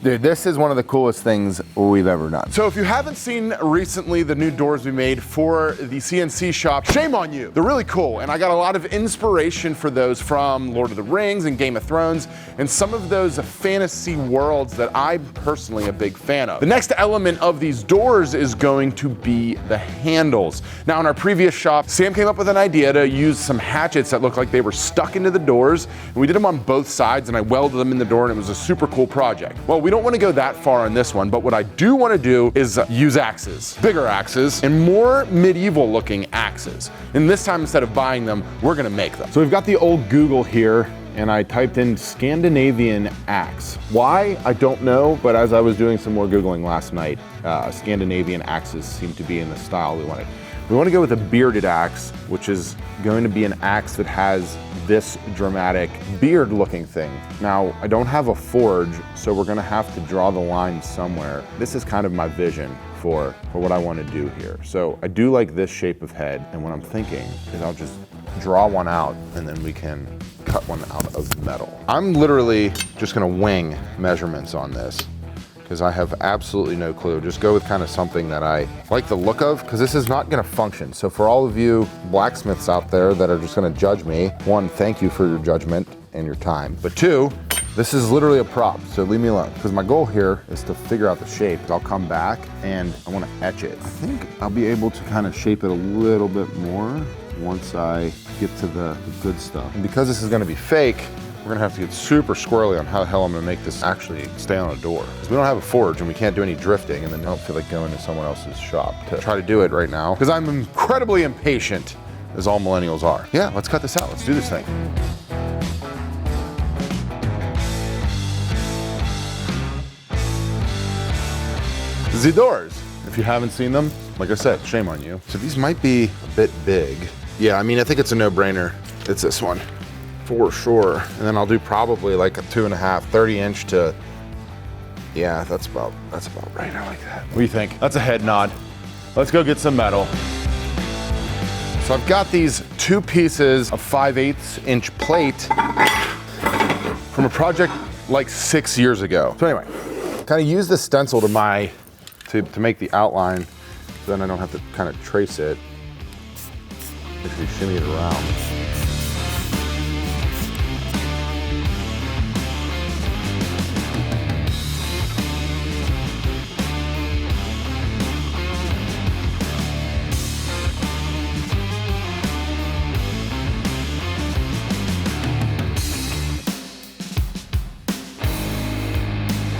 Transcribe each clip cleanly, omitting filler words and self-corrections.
Dude, this is one of the coolest things we've ever done. So if you haven't seen recently the new doors we made for the CNC shop, shame on you. They're really cool, and I got a lot of inspiration for those from Lord of the Rings and Game of Thrones, and some of those fantasy worlds that I'm personally a big fan of. The next element of these doors is going to be the handles. Now in our previous shop, Sam came up with an idea to use some hatchets that looked like they were stuck into the doors, and we did them on both sides, and I welded them in the door, and it was a super cool project. Well, we don't want to go that far on this one, but what I do want to do is use axes, bigger axes, and more medieval looking axes. And this time, instead of buying them, we're gonna make them. So we've got the old Google here, and I typed in Scandinavian axe. Why? I don't know, but as I was doing some more Googling last night, Scandinavian axes seem to be in the style we wanted. We want to go with a bearded axe, which is going to be an axe that has this dramatic beard looking thing. Now, I don't have a forge, so we're gonna have to draw the line somewhere. This is kind of my vision for what I want to do here. So I do like this shape of head, and what I'm thinking is I'll just draw one out and then we can cut one out of metal. I'm literally just gonna wing measurements on this, because I have absolutely no clue. Just go with kind of something that I like the look of, because this is not gonna function. So for all of you blacksmiths out there that are just gonna judge me, one, thank you for your judgment and your time. But two, this is literally a prop, so leave me alone. Because my goal here is to figure out the shape. I'll come back and I wanna etch it. I think I'll be able to kind of shape it a little bit more once I get to the good stuff. And because this is gonna be fake, we're gonna have to get super squirrely on how the hell I'm gonna make this actually stay on a door. Because we don't have a forge and we can't do any drifting, and then I don't feel like going to someone else's shop to try to do it right now. Because I'm incredibly impatient, as all millennials are. Yeah, let's cut this out, let's do this thing. The doors, if you haven't seen them, like I said, shame on you. So these might be a bit big. Yeah, I mean, I think it's a no-brainer. It's this one. For sure. And then I'll do probably like a 2.5, 30-inch to, yeah, that's about right. I like that. What do you think? That's a head nod. Let's go get some metal. So I've got these 2 pieces of 5/8 inch plate from a project like 6 years ago. So anyway, kind of use the stencil to make the outline, so then I don't have to kind of trace it. Basically shimmy it around.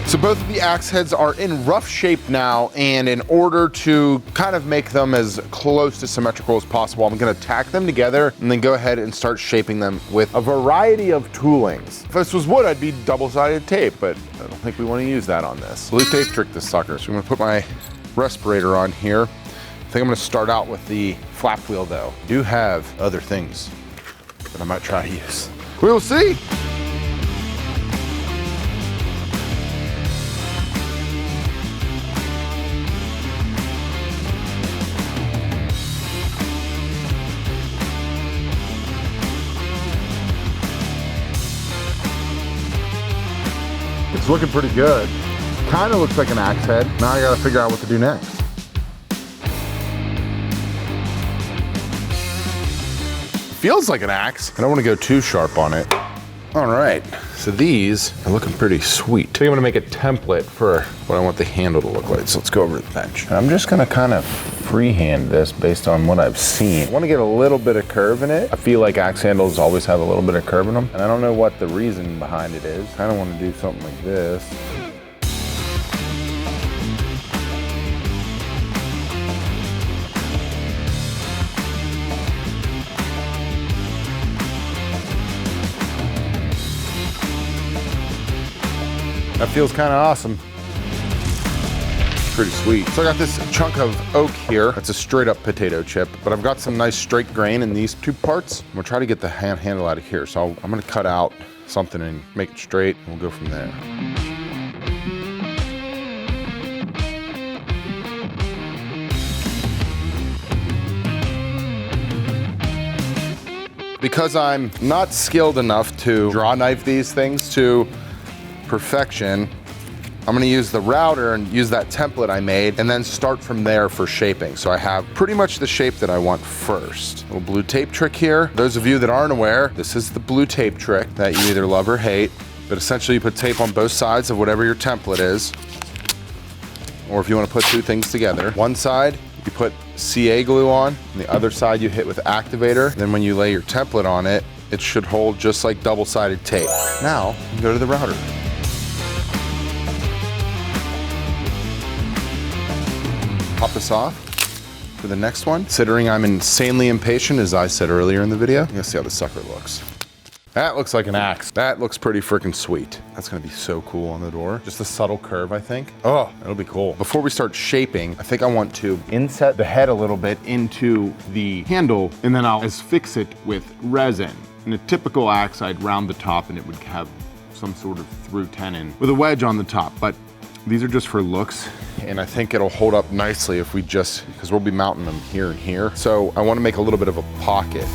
So both of the axe heads are in rough shape now, and in order to kind of make them as close to symmetrical as possible, I'm gonna tack them together and then go ahead and start shaping them with a variety of toolings. If this was wood, I'd be double-sided tape, but I don't think we wanna use that on this. Blue tape trick this sucker. So I'm gonna put my respirator on here. I think I'm gonna start out with the flap wheel though. I do have other things that I might try to use. We'll see. It's looking pretty good. Kind of looks like an axe head. Now I gotta figure out what to do next. Feels like an axe. I don't want to go too sharp on it. All right, so these are looking pretty sweet. I think I'm gonna make a template for what I want the handle to look like. So let's go over to the bench. And I'm just gonna kind of freehand this based on what I've seen. I wanna get a little bit of curve in it. I feel like axe handles always have a little bit of curve in them, and I don't know what the reason behind it is. I kinda wanna do something like this. That feels kind of awesome. Pretty sweet. So I got this chunk of oak here. It's a straight up potato chip, but I've got some nice straight grain in these 2 parts. I'm gonna try to get the handle out of here. So I'm gonna cut out something and make it straight, and we'll go from there. Because I'm not skilled enough to draw knife these things to perfection, I'm gonna use the router and use that template I made and then start from there for shaping. So I have pretty much the shape that I want first. Little blue tape trick here. Those of you that aren't aware, this is the blue tape trick that you either love or hate, but essentially you put tape on both sides of whatever your template is. Or if you wanna put two things together. One side, you put CA glue on, and the other side you hit with activator. Then when you lay your template on it, it should hold just like double-sided tape. Now, go to the router. Pop this off for the next one. Considering I'm insanely impatient, as I said earlier in the video, let's see how the sucker looks. That looks like an axe. That looks pretty freaking sweet. That's gonna be so cool on the door. Just a subtle curve, I think. Oh, that'll be cool. Before we start shaping, I think I want to inset the head a little bit into the handle, and then I'll fix it with resin. In a typical axe, I'd round the top and it would have some sort of through tenon with a wedge on the top, but these are just for looks, and I think it'll hold up nicely if we just, because we'll be mounting them here and here. So I wanna make a little bit of a pocket.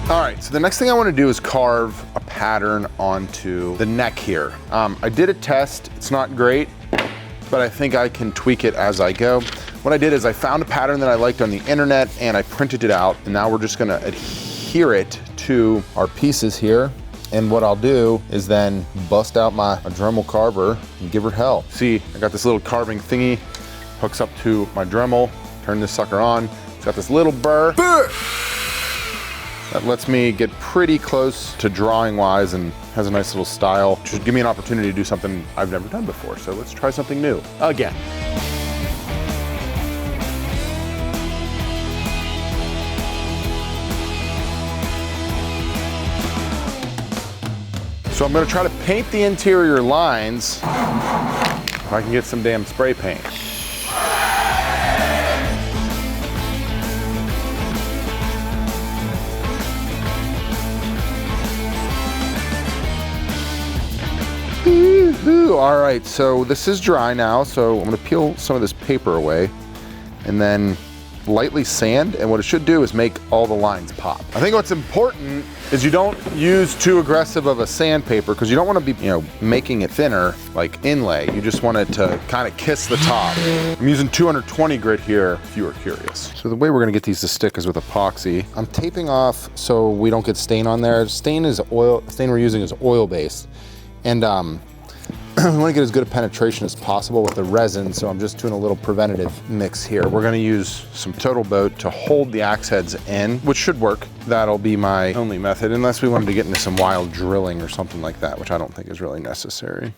All right, so the next thing I want to do is carve a pattern onto the neck here. I did a test, it's not great, but I think I can tweak it as I go. What I did is I found a pattern that I liked on the internet and I printed it out, and now we're just gonna adhere it to our pieces here. And what I'll do is then bust out my Dremel carver and give her hell. See, I got this little carving thingy, hooks up to my Dremel, turn this sucker on. It's got this little burr. That lets me get pretty close to drawing wise and has a nice little style. Should give me an opportunity to do something I've never done before. So let's try something new again. So I'm gonna try to paint the interior lines if I can get some damn spray paint. All right, so this is dry now, so I'm gonna peel some of this paper away and then lightly sand, and what it should do is make all the lines pop. I think what's important is you don't use too aggressive of a sandpaper because you don't want to be, making it thinner like inlay. You just want it to kind of kiss the top. I'm using 220 grit here if you were curious. So the way we're gonna get these to stick is with epoxy. I'm taping off so we don't get stain on there. Stain we're using is oil based. And we want to get as good a penetration as possible with the resin, so I'm just doing a little preventative mix here. We're going to use some Total Boat to hold the axe heads in, which should work. That'll be my only method, unless we wanted to get into some wild drilling or something like that, which I don't think is really necessary.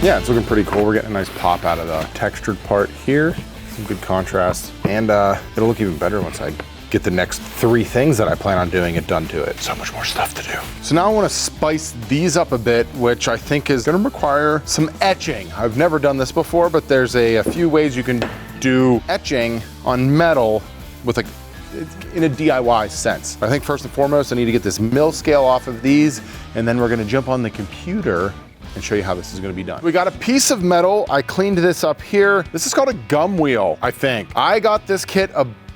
Yeah, it's looking pretty cool. We're getting a nice pop out of the textured part here. Some good contrast, and it'll look even better once I get the next 3 things that I plan on doing it done to it. So much more stuff to do. So now I want to spice these up a bit, which I think is going to require some etching. I've never done this before, but there's a few ways you can do etching on metal with in a DIY sense. I think first and foremost, I need to get this mill scale off of these, and then we're going to jump on the computer and show you how this is gonna be done. We got a piece of metal. I cleaned this up here. This is called a gum wheel, I think. I got this kit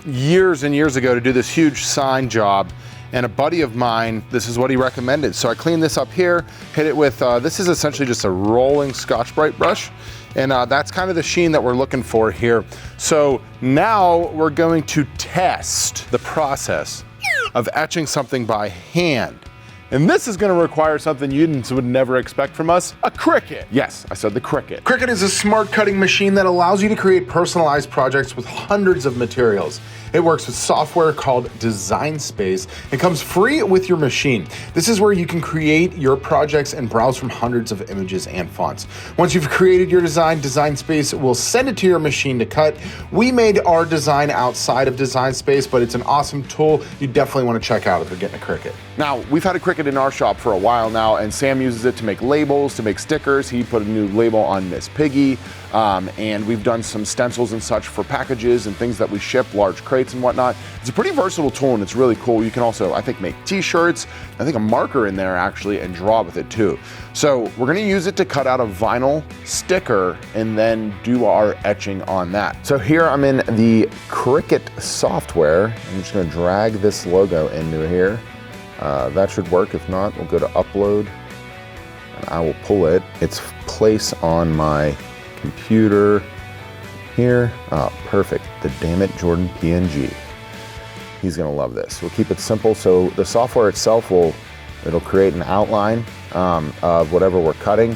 years and years ago to do this huge sign job, and a buddy of mine, this is what he recommended. So I cleaned this up here, hit it with, this is essentially just a rolling Scotch-Brite brush, and that's kind of the sheen that we're looking for here. So now we're going to test the process of etching something by hand. And this is gonna require something you would never expect from us, a Cricut. Yes, I said the Cricut. Cricut is a smart cutting machine that allows you to create personalized projects with hundreds of materials. It works with software called Design Space and comes free with your machine. This is where you can create your projects and browse from hundreds of images and fonts. Once you've created your design, Design Space will send it to your machine to cut. We made our design outside of Design Space, but it's an awesome tool you definitely want to check out if you're getting a Cricut. Now, we've had a Cricut it in our shop for a while now, and Sam uses it to make labels, to make stickers. He put a new label on Miss Piggy, and we've done some stencils and such for packages and things that we ship, large crates and whatnot. It's a pretty versatile tool, and it's really cool. You can also, I think, make t-shirts, I think a marker in there actually, and draw with it too. So we're gonna use it to cut out a vinyl sticker and then do our etching on that. So here I'm in the Cricut software. I'm just gonna drag this logo into here. That should work. If not, we'll go to upload and I will pull it. Its place on my computer here. Oh, perfect. The Damn It Jordan PNG. He's gonna love this. We'll keep it simple. So the software itself it'll create an outline of whatever we're cutting,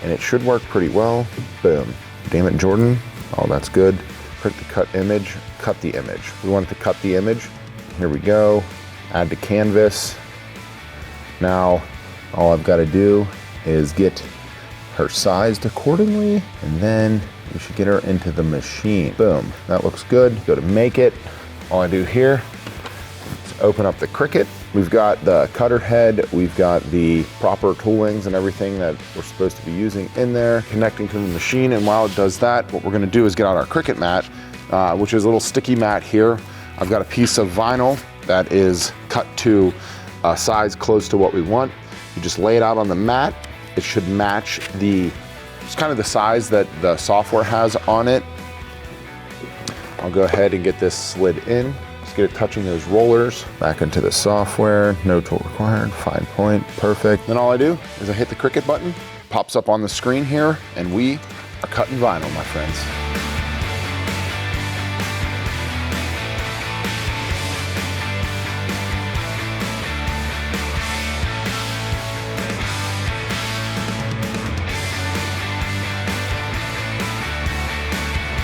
and it should work pretty well. Boom. Damn It Jordan. Oh, that's good. Click the cut image, cut the image. We want it to cut the image. Here we go. Add to canvas. Now, all I've got to do is get her sized accordingly, and then we should get her into the machine. Boom, that looks good. Go to make it. All I do here is open up the Cricut. We've got the cutter head, we've got the proper toolings and everything that we're supposed to be using in there, connecting to the machine. And while it does that, what we're gonna do is get out our Cricut mat, which is a little sticky mat here. I've got a piece of vinyl that is cut to a size close to what we want. You just lay it out on the mat. It should match it's kind of the size that the software has on it. I'll go ahead and get this slid in. Just get it touching those rollers. Back into the software, no tool required, fine point, perfect. Then all I do is I hit the Cricut button, pops up on the screen here, and we are cutting vinyl, my friends.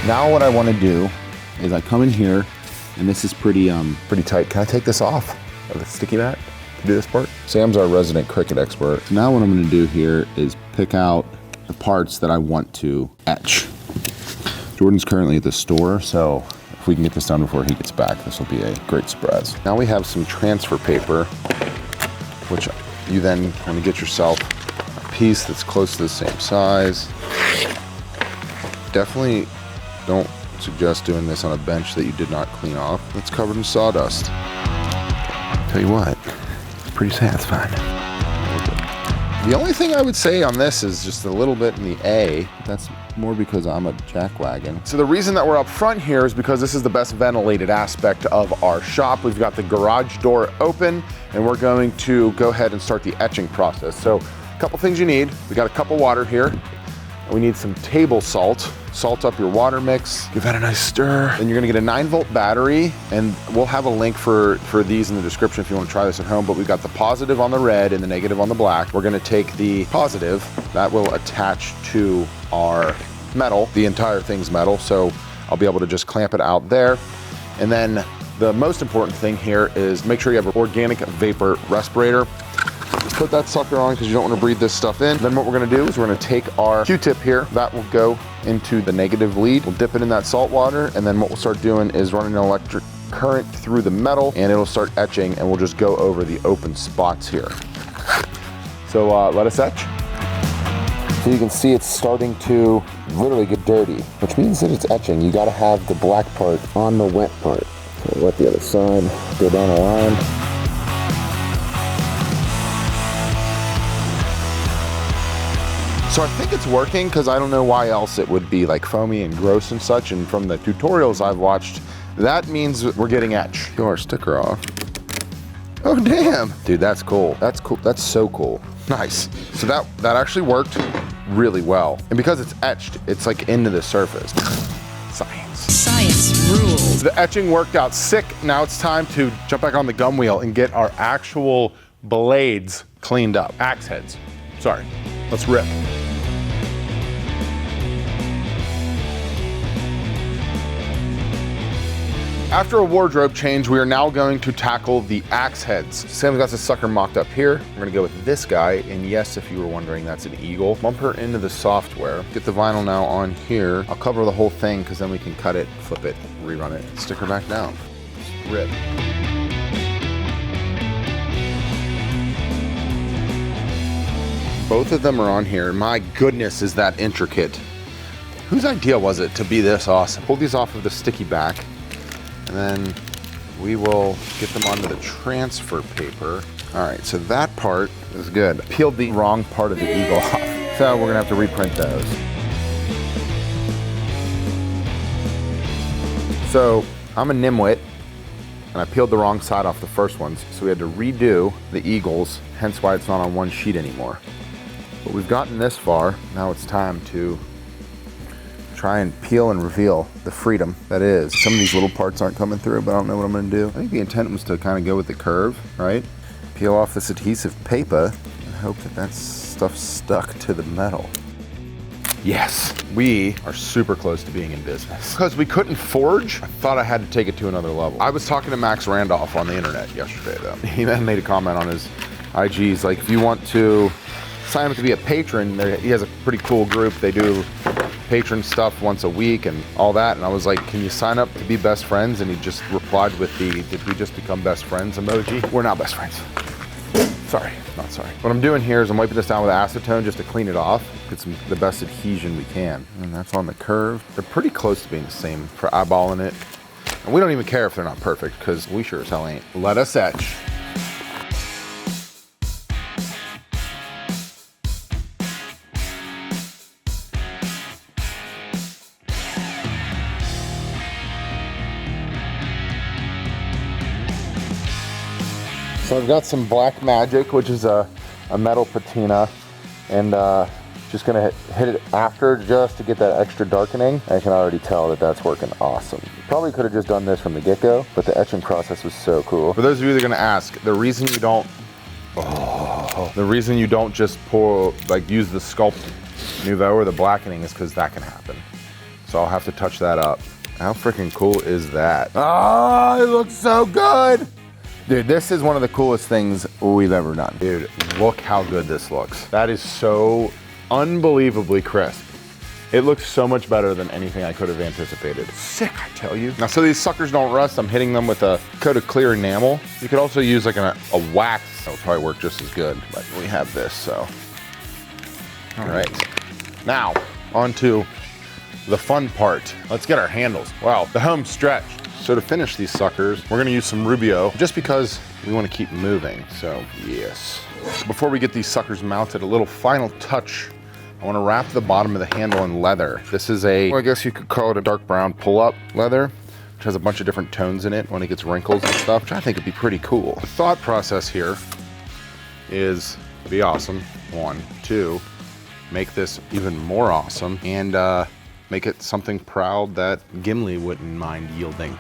Now what I want to do is I come in here, and this is pretty tight. Can I take this off of the sticky mat to do this part? Sam's our resident Cricut expert. So now what I'm going to do here is pick out the parts that I want to etch. Jordan's currently at the store, so if we can get this done before he gets back, this will be a great surprise. Now we have some transfer paper, which you then want to get yourself a piece that's close to the same size. Definitely don't suggest doing this on a bench that you did not clean off. That's covered in sawdust. Tell you what, it's pretty satisfying. The only thing I would say on this is just a little bit in the A. That's more because I'm a jackwagon. So the reason that we're up front here is because this is the best ventilated aspect of our shop. We've got the garage door open, and we're going to go ahead and start the etching process. So a couple things you need. We got a cup of water here. We need some table salt. Salt up your water mix, give that a nice stir. Then you're gonna get a 9-volt battery, and we'll have a link for these in the description if you wanna try this at home, but we've got the positive on the red and the negative on the black. We're gonna take the positive, that will attach to our metal. The entire thing's metal, so I'll be able to just clamp it out there. And then the most important thing here is make sure you have an organic vapor respirator. Just put that sucker on because you don't want to breathe this stuff in. Then what we're going to do is we're going to take our Q-tip here. That will go into the negative lead. We'll dip it in that salt water, and then what we'll start doing is running an electric current through the metal, and it'll start etching, and we'll just go over the open spots here. So let us etch. So you can see it's starting to literally get dirty, which means that it's etching. You got to have the black part on the wet part. So wet the other side, go down the line. So I think it's working because I don't know why else it would be like foamy and gross and such. And from the tutorials I've watched, that means we're getting etch. Get our sticker off. Oh, damn. Dude, that's cool. That's cool. That's so cool. Nice. So that actually worked really well. And because it's etched, it's like into the surface. Science. Science rules. The etching worked out sick. Now it's time to jump back on the gum wheel and get our actual blades cleaned up. Axe heads. Sorry. Let's rip. After a wardrobe change, we are now going to tackle the axe heads. Sam's got this sucker mocked up here. We're gonna go with this guy, and yes, if you were wondering, that's an eagle. Bump her into the software. Get the vinyl now on here. I'll cover the whole thing, because then we can cut it, flip it, rerun it, stick her back down. Rip. Both of them are on here. My goodness, is that intricate. Whose idea was it to be this awesome? Pull these off of the sticky back, and then we will get them onto the transfer paper. All right, so that part is good. Peeled the wrong part of the eagle off, so we're gonna have to reprint those. So I'm a nimwit, and I peeled the wrong side off the first ones, so we had to redo the eagles, hence why it's not on one sheet anymore. But we've gotten this far. Now it's time to try and peel and reveal the freedom that is. Some of these little parts aren't coming through, but I don't know what I'm gonna do. I think the intent was to kind of go with the curve, right? Peel off this adhesive paper and hope that that stuff stuck to the metal. Yes, we are super close to being in business. Because we couldn't forge, I thought I had to take it to another level. I was talking to Max Randolph on the internet yesterday though. He then made a comment on his IGs, like if you want to sign up to be a patron, he has a pretty cool group. They do patron stuff once a week and all that. And I was like, can you sign up to be best friends? And he just replied with the, did we just become best friends emoji? We're not best friends. Sorry, not sorry. What I'm doing here is I'm wiping this down with acetone just to clean it off, get the best adhesion we can. And that's on the curve. They're pretty close to being the same for eyeballing it. And we don't even care if they're not perfect because we sure as hell ain't. Let us etch. So I've got some Black Magic, which is a metal patina, and just gonna hit it after just to get that extra darkening. I can already tell that that's working awesome. Probably could have just done this from the get-go, but the etching process was so cool. For those of you that are gonna ask, the reason you don't just pour, like use the Sculpt Nouveau or the blackening is because that can happen. So I'll have to touch that up. How freaking cool is that? Oh, it looks so good. Dude, this is one of the coolest things we've ever done. Dude, look how good this looks. That is so unbelievably crisp. It looks so much better than anything I could have anticipated. Sick, I tell you. Now, so these suckers don't rust, I'm hitting them with a coat of clear enamel. You could also use like a wax. That would probably work just as good, but we have this, so. All right, now on to the fun part. Let's get our handles. Wow, the home stretch. So to finish these suckers, we're gonna use some Rubio just because we wanna keep moving, so yes. So before we get these suckers mounted, a little final touch. I wanna wrap the bottom of the handle in leather. This is well, I guess you could call it a dark brown pull-up leather, which has a bunch of different tones in it when it gets wrinkles and stuff, which I think would be pretty cool. The thought process here is to be awesome. 1, 2, make this even more awesome, and make it something proud that Gimli wouldn't mind yielding.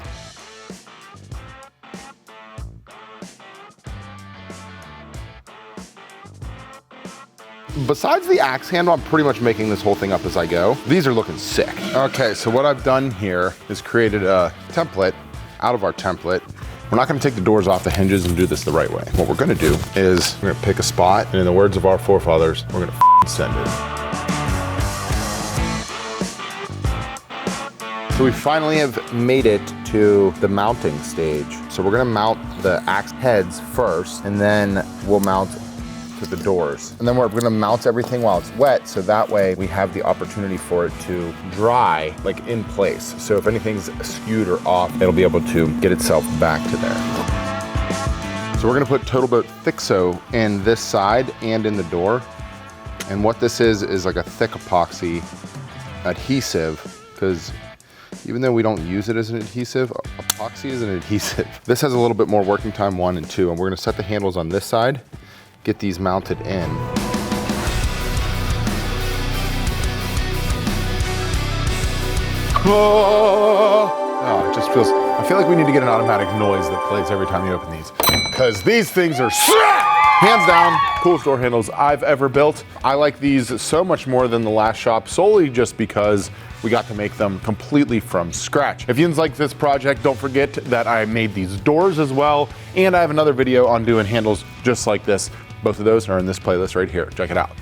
Besides the axe handle, I'm pretty much making this whole thing up as I go. These are looking sick. Okay, so what I've done here is created a template out of our template. We're not gonna take the doors off the hinges and do this the right way. What we're gonna do is we're gonna pick a spot, and in the words of our forefathers, we're gonna send it. So we finally have made it to the mounting stage. So we're gonna mount the axe heads first, and then we'll mount to the doors. And then we're gonna mount everything while it's wet, so that way we have the opportunity for it to dry, like in place. So if anything's skewed or off, it'll be able to get itself back to there. So we're gonna put Total Boat Fixo in this side and in the door. And what this is like a thick epoxy adhesive, because even though we don't use it as an adhesive, epoxy is an adhesive. This has a little bit more working time, 1 and 2, and we're gonna set the handles on this side, get these mounted in. Oh, it just feels, I feel like we need to get an automatic noise that plays every time you open these, because these things are hands down coolest door handles I've ever built. I like these so much more than the last shop, solely just because we got to make them completely from scratch. If you like this project, don't forget that I made these doors as well, and I have another video on doing handles just like this. Both of those are in this playlist right here. Check it out.